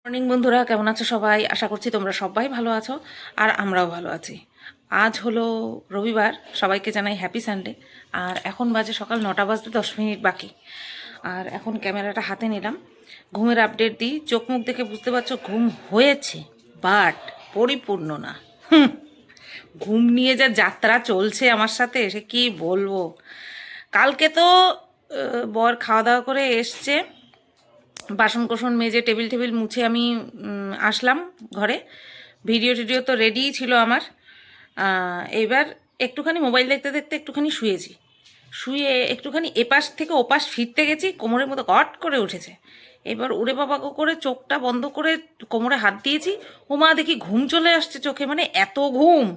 Morning বন্ধুরা, কেমন আছো সবাই? আশা করছি তোমরা সবাই ভালো আছো আর আমরাও ভালো আছি। আজ হলো রবিবার, সবাইকে জানাই হ্যাপি সানডে। আর এখন বাজে সকাল 9টা বাজতে 10 মিনিট বাকি। আর এখন ক্যামেরাটা হাতে নিলাম, ঘুমের আপডেট দিই। চোখ মুখ দেখে বুঝতে পারছো ঘুম হয়েছে, বাট পরিপূর্ণ না। ঘুম নিয়ে যা যাত্রা চলছে আমার সাথে, সে কি বলবো। কালকে তো বর খাওয়া দাওয়া করে এসছে, বাসন কোসন মেজে টেবিল টেবিল মুছে আমি আসলাম ঘরে। ভিডিও টিডিও তো রেডিই ছিল আমার। এইবার একটুখানি মোবাইল দেখতে দেখতে একটুখানি শুয়েছি। শুয়ে একটুখানি এপাশ থেকে ওপাশ ফিরতে গেছি, কোমরের মতো কট করে উঠেছে। এবার উড়ে বাবা করে চোখটা বন্ধ করে কোমরে হাত দিয়েছি, ওমা দেখি ঘুম চলে আসছে চোখে। মানে এত ঘুম,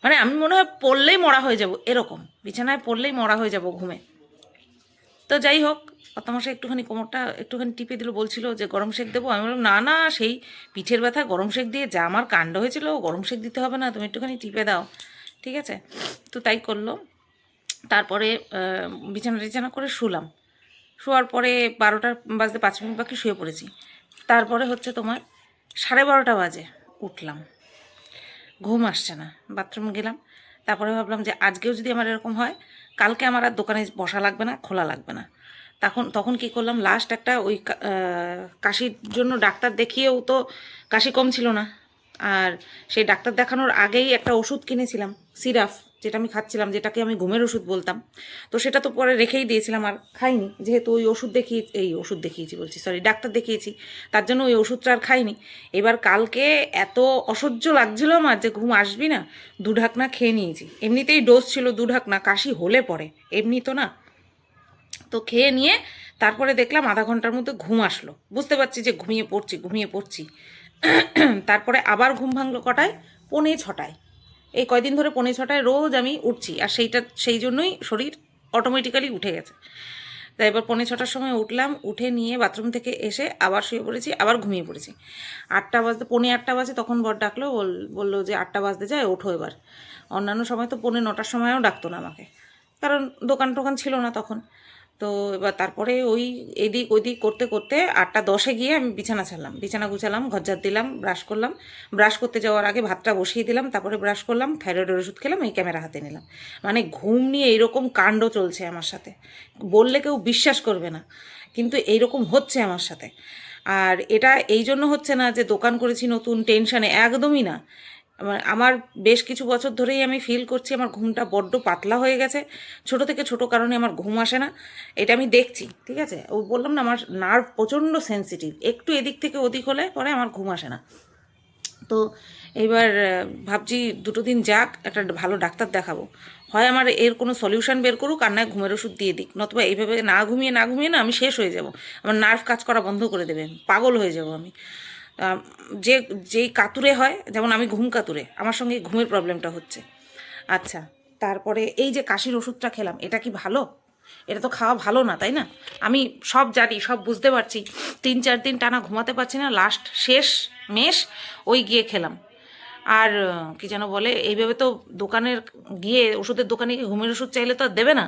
মানে আমি মনে হয় পড়লেই মরা হয়ে যাব, এরকম বিছানায় পড়লেই মরা হয়ে যাব ঘুমে। তো যাই হোক, অতমাসে একটুখানি কোমরটা একটুখানি টিপে দিল, বলছিল যে গরম শেক দেবো। আমি বললাম না না, সেই পিঠের ব্যথা গরম শেক দিয়ে যা আমার কাণ্ড হয়েছিল, গরম শেক দিতে হবে না, তুমি একটুখানি টিপে দাও, ঠিক আছে? তো তাই করলো। তারপরে বিছানা টিছানা করে শুলাম। শোয়ার পরে 12টা বাজতে 5 মিনিট বাকি শুয়ে পড়েছি। তারপরে হচ্ছে তোমার 12:30 বাজে উঠলাম, ঘুম আসছে না, বাথরুমে গেলাম। তারপরে ভাবলাম যে আজকেও যদি আমার এরকম হয়, কালকে আমার আর দোকানে বসা লাগবে না, খোলা লাগবে না। তখন কি করলাম, লাস্ট একটা ওই কাশির জন্য ডাক্তার দেখিয়েও তো কাশি কম ছিল না। আর সেই ডাক্তার দেখানোর আগেই একটা ওষুধ কিনেছিলাম, সিরাপ, যেটা আমি খাচ্ছিলাম, যেটাকে আমি ঘুমের ওষুধ বলতাম। তো সেটা তো পরে রেখেই দিয়েছিলাম, আর খাইনি, যেহেতু ওই ওষুধ দেখিয়েছি বলছি, সরি, ডাক্তার দেখিয়েছি, তার জন্য ওই ওষুধটা আর খাইনি। এবার কালকে এত অসহ্য লাগছিল আমার যে ঘুম আসবি না, 2 ঢাকনা খেয়ে নিয়েছি। এমনিতেই ডোজ ছিল 2 ঢাকনা, কাশি হলে পরে, এমনি তো না। তো খেয়ে নিয়ে তারপরে দেখলাম আধা ঘন্টার মধ্যে ঘুম আসলো, বুঝতে পারছি যে ঘুমিয়ে পড়ছি। তারপরে আবার ঘুম ভাঙলো কটায়? 6:45। এই কয়দিন ধরে 6:45 রোজ আমি উঠছি, আর সেই জন্যই শরীর অটোমেটিক্যালি উঠে গেছে। তাই এবার 6:45 সময় উঠলাম, উঠে নিয়ে বাথরুম থেকে এসে আবার শুয়ে পড়েছি, আবার ঘুমিয়ে পড়েছি। 8টা বাজতে 8:45 বাজে তখন বর ডাকলো, বললো যে 8টা বাজতে যায়, ওঠো এবার। অন্যান্য সময় তো 9:45 সময়ও ডাকতো না আমাকে, কারণ দোকান টোকান ছিল না তখন। তো এবার তারপরে ওই এদিক ওইদিক করতে করতে 8টা 10-এ গিয়ে আমি বিছানা ছাড়লাম, বিছানা গুছালাম, ঘর ঝাড় দিলাম, ব্রাশ করলাম। ব্রাশ করতে যাওয়ার আগে ভাতটা বসিয়ে দিলাম, তারপরে ব্রাশ করলাম, থাইরয়েডের ওষুধ খেলাম, এই ক্যামেরা হাতে নিলাম। মানে ঘুম নিয়ে এইরকম কাণ্ড চলছে আমার সাথে, বললে কেউ বিশ্বাস করবে না, কিন্তু এইরকম হচ্ছে আমার সাথে। আর এটা এই জন্য হচ্ছে না যে দোকান করেছি নতুন টেনশানে, একদমই না। আমার বেশ কিছু বছর ধরেই আমি ফিল করছি আমার ঘুমটা বড্ড পাতলা হয়ে গেছে। ছোট থেকে ছোট কারণে আমার ঘুম আসে না, এটা আমি দেখছি, ঠিক আছে? ও বললাম না, আমার নার্ভ প্রচণ্ড সেন্সিটিভ, একটু এদিক থেকে ওদিক হলে পরে আমার ঘুম আসে না। তো এইবার ভাবছি 2 দিন যাক, একটা ভালো ডাক্তার দেখাবো, হয় আমার এর কোনো সলিউশন বের করুক, আর নয় ঘুমের ওষুধ দিয়ে দিক, নতুবা এইভাবে না ঘুমিয়ে না আমি শেষ হয়ে যাব। আমার নার্ভ কাজ করা বন্ধ করে দেবে, পাগল হয়ে যাব আমি। যেই কাতুরে হয়, যেমন আমি ঘুম কাতুরে, আমার সঙ্গে ঘুমের প্রবলেমটা হচ্ছে। আচ্ছা, তারপরে এই যে কাশির ওষুধটা খেলাম, এটা কি ভালো? এটা তো খাওয়া ভালো না, তাই না? আমি সব জানি, সব বুঝতে পারছি। 3-4 দিন টানা ঘুমাতে পারছি না, লাস্ট শেষ মেশ ওই গিয়ে খেলাম। আর কি যেন বলে, এইভাবে তো দোকানের গিয়ে, ওষুধের দোকানে গিয়ে ঘুমের ওষুধ চাইলে তো আর দেবে না,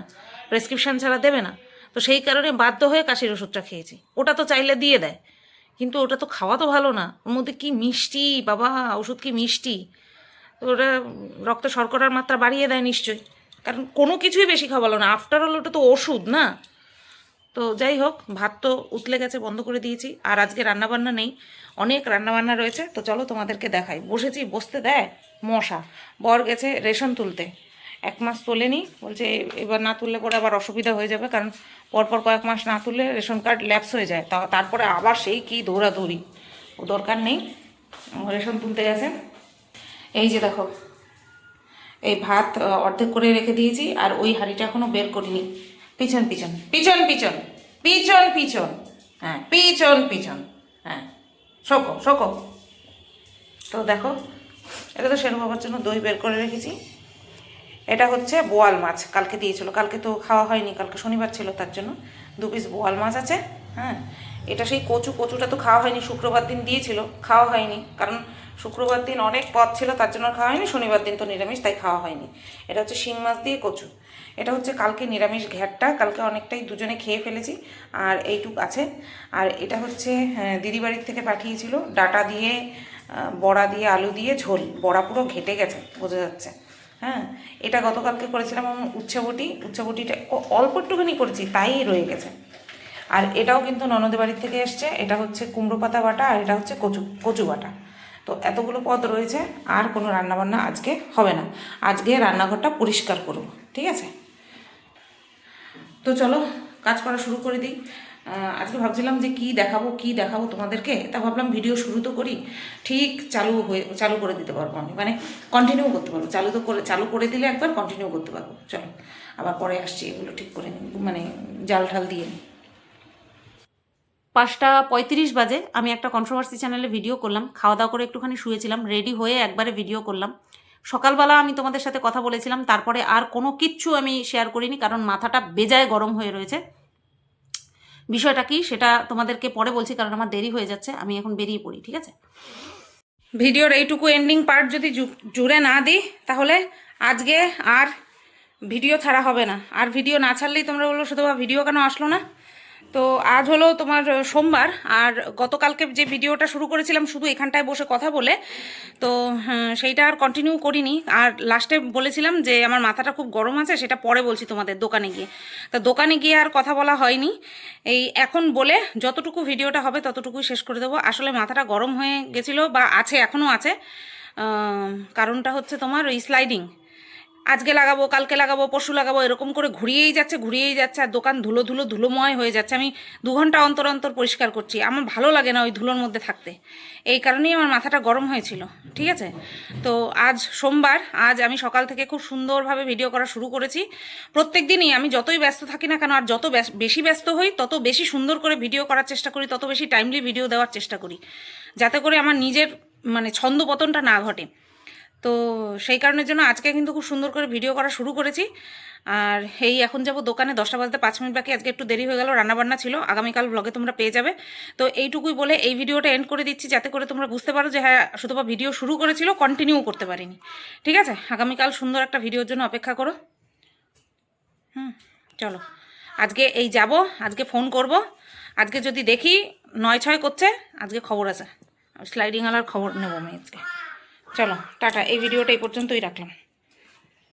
প্রেসক্রিপশান ছাড়া দেবে না। তো সেই কারণে বাধ্য হয়ে কাশির ওষুধটা খেয়েছি। ওটা তো চাইলে দিয়ে দেয়, কিন্তু ওটা তো খাওয়া তো ভালো না, ওর মধ্যে কি মিষ্টি বাবা, ওষুধ কি মিষ্টি! তো ওটা রক্তে শর্করার মাত্রা বাড়িয়ে দেয় নিশ্চয়ই, কারণ কোনো কিছুই বেশি খাওয়া ভালো না, আফটার অল ওটা তো ওষুধ না। তো যাই হোক, ভাত তো উতলে গেছে, বন্ধ করে দিয়েছি। আর আজকে রান্নাবান্না নেই, অনেক রান্নাবান্না রয়েছে, তো চলো তোমাদেরকে দেখাই। বসতে দেয় মশা। বর গেছে রেশন তুলতে, 1 মাস তোলেনি, বলছে এবার না তুললে পরে আবার অসুবিধা হয়ে যাবে, কারণ পরপর কয়েক মাস না তুললে রেশন কার্ড ল্যাপস হয়ে যায়, তারপরে আবার সেই কী দৌড়াদৌড়ি, ও দরকার নেই, রেশন তুলতে গেছে। এই যে দেখো, এই ভাত অর্ধেক করে রেখে দিয়েছি, আর ওই হাঁড়িটা এখনও বের করিনি। পিছন পিছন পিছন পিছন পিছন পিছন, হ্যাঁ পিছন পিছন, হ্যাঁ শোকো শোকো। তো দেখো, এটা তো শেরু বাবার জন্য দই বের করে রেখেছি। এটা হচ্ছে বোয়াল মাছ, কালকে দিয়েছিল, কালকে তো খাওয়া হয়নি, কালকে শনিবার ছিল, তার জন্য 2 পিস বোয়াল মাছ আছে। হ্যাঁ, এটা সেই কচুটা তো খাওয়া হয়নি, শুক্রবার দিন দিয়েছিল, খাওয়া হয়নি, কারণ শুক্রবার দিন অনেক পদ ছিল, তার জন্য খাওয়া হয়নি। শনিবার দিন তো নিরামিষ, তাই খাওয়া হয়নি। এটা হচ্ছে শিং মাছ দিয়ে কচু। এটা হচ্ছে কালকে নিরামিষ ঘ্যাটটা, কালকে অনেকটাই দুজনে খেয়ে ফেলেছি আর এইটুক আছে। আর এটা হচ্ছে দিদি বাড়ির থেকে পাঠিয়েছিল ডাটা দিয়ে, বড়া দিয়ে, আলু দিয়ে ঝোল। বড়া পুরো ঘেটে গেছে, বোঝা যাচ্ছে। হ্যাঁ, এটা গতকালকে করেছিলাম উচ্ছেবটিটা অল্প একটুখানি করেছি, তাই রয়ে গেছে। আর এটাও কিন্তু ননদের বাড়ির থেকে এসছে। এটা হচ্ছে কুমড়ো পাতা বাটা আর এটা হচ্ছে কচু বাটা। তো এতগুলো পদ রয়েছে, আর কোনো রান্নাবান্না আজকে হবে না। আজকে রান্নাঘরটা পরিষ্কার করব, ঠিক আছে? তো চলো কাজ করা শুরু করে দিই। আজকে ভাবছিলাম যে কি দেখাবো তোমাদেরকে, তা ভাবলাম ভিডিও শুরু তো করি, ঠিক চালু করে দিতে পারবো আমি, মানে কন্টিনিউ করতে পারবো। চালু করে দিলে একবার কন্টিনিউ করতে পারবো। চলো আবার পরে আসছি, এগুলো ঠিক করে নিই, মানে জাল ঠাল দিয়ে নিই। 5:35 বাজে। আমি একটা কন্ট্রোভার্সি চ্যানেলে ভিডিও করলাম, খাওয়া দাওয়া করে একটুখানি শুয়েছিলাম, রেডি হয়ে একবারে ভিডিও করলাম। সকালবেলা আমি তোমাদের সাথে কথা বলেছিলাম, তারপরে আর কোনো কিচ্ছু আমি শেয়ার করিনি, কারণ মাথাটা বেজায় গরম হয়ে রয়েছে। বিষয়টা কি সেটা তোমাদেরকে পরে বলছি, কারণ আমার দেরি হয়ে যাচ্ছে। আমি এখন বেরিয়ে পড়ি, ঠিক আছে? ভিডিওর এইটুকু এন্ডিং পার্ট যদি জুড়ে না দিই, তাহলে আজকে আর ভিডিও ছাড়া হবে না। আর ভিডিও না ছাড়লেই তোমরা বললো শুধু ভিডিও কেন আসলো না। তো আজ হলো তোমার সোমবার, আর গতকালকে যে ভিডিওটা শুরু করেছিলাম শুধু এখানটায় বসে কথা বলে, তো সেইটা আর কন্টিনিউ করিনি। আর লাস্টে বলেছিলাম যে আমার মাথাটা খুব গরম আছে, সেটা পরে বলছি তোমাদের দোকানে গিয়ে। তা দোকানে গিয়ে আর কথা বলা হয়নি, এই এখন বলে যতটুকু ভিডিওটা হবে ততটুকুই শেষ করে দেবো। আসলে মাথাটা গরম হয়ে গেছিলো, বা আছে, এখনও আছে। কারণটা হচ্ছে তোমার ওই স্লাইডিং, আজকে লাগাবো, কালকে লাগাবো, পরশু লাগাবো, এরকম করে ঘুরিয়েই যাচ্ছে, আর দোকান ধুলোময় হয়ে যাচ্ছে। আমি 2 ঘন্টা অন্তর অন্তর পরিষ্কার করছি, আমার ভালো লাগে না ওই ধুলোর মধ্যে থাকতে। এই কারণেই আমার মাথাটা গরম হয়েছিল, ঠিক আছে? তো আজ সোমবার, আজ আমি সকাল থেকে খুব সুন্দরভাবে ভিডিও করা শুরু করেছি। প্রত্যেক দিনই আমি যতই ব্যস্ত থাকি না কেন, আর যত বেশি ব্যস্ত হই তত বেশি সুন্দর করে ভিডিও করার চেষ্টা করি, তত বেশি টাইমলি ভিডিও দেওয়ার চেষ্টা করি, যাতে করে আমার নিজের মানে ছন্দপতনটা না ঘটে। তো সেই কারণের জন্য আজকে কিন্তু খুব সুন্দর করে ভিডিও করা শুরু করেছি। আর এই এখন যাব দোকানে, 10টা বাজতে 5 মিনিট বাকি। আজকে একটু দেরি হয়ে গেল, রান্নাবান্না ছিল, আগামীকাল ব্লগে তোমরা পেয়ে যাবে। তো এইটুকুই বলে এই ভিডিওটা এন্ড করে দিচ্ছি, যাতে করে তোমরা বুঝতে পারো যে হ্যাঁ, শুধুবা ভিডিও শুরু করেছিল, কন্টিনিউ করতে পারিনি, ঠিক আছে? আগামীকাল সুন্দর একটা ভিডিওর জন্য অপেক্ষা করো। চলো আজকে এই যাব, আজকে ফোন করব। আজকে যদি দেখি 9-6 করছে, আজকে খবর আছে, স্লাইডিং আলার খবর নেবো আমি আজকে। চলো টাটা, এই ভিডিওটা এই পর্যন্তই রাখলাম।